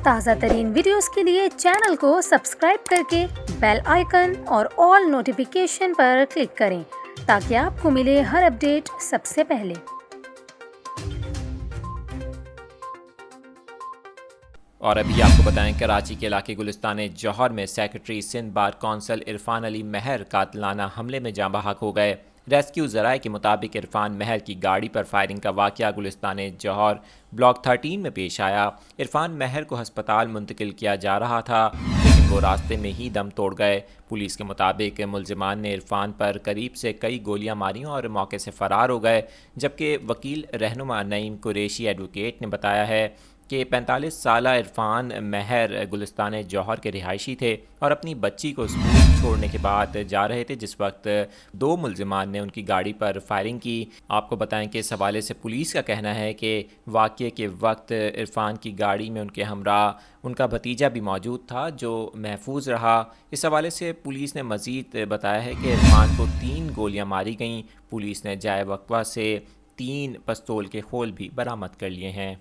تازہ ترین ویڈیوز کے لیے چینل کو سبسکرائب کر کے بیل آئیکن اور آل نوٹیفیکیشن پر کلک کریں تاکہ آپ کو ملے ہر اپڈیٹ سب سے پہلے۔ اور ابھی آپ کو بتائیں کراچی کے علاقے گلستان جوہر میں secretary Sindh bar council Irfan Ali Mehar قاتلانہ حملے میں جاں بحق ہو گئے۔ ریسکیو ذرائع کے مطابق عرفان مہر کی گاڑی پر فائرنگ کا واقعہ گلستان جوہر بلاک 13 میں پیش آیا۔ عرفان مہر کو ہسپتال منتقل کیا جا رہا تھا لیکن وہ راستے میں ہی دم توڑ گئے۔ پولیس کے مطابق ملزمان نے عرفان پر قریب سے کئی گولیاں ماریں اور موقع سے فرار ہو گئے، جبکہ وکیل رہنما نعیم قریشی ایڈوکیٹ نے بتایا ہے کہ 45 سالہ عرفان مہر گلستان جوہر کے رہائشی تھے اور اپنی بچی کو اسکول چھوڑنے کے بعد جا رہے تھے جس وقت دو ملزمان نے ان کی گاڑی پر فائرنگ کی۔ آپ کو بتائیں کہ اس حوالے سے پولیس کا کہنا ہے کہ واقعے کے وقت عرفان کی گاڑی میں ان کے ہمراہ ان کا بھتیجا بھی موجود تھا جو محفوظ رہا۔ اس حوالے سے پولیس نے مزید بتایا ہے کہ عرفان کو 3 گولیاں ماری گئیں۔ پولیس نے جائے وقوع سے 3 پستول کے خول بھی برآمد کر لیے ہیں۔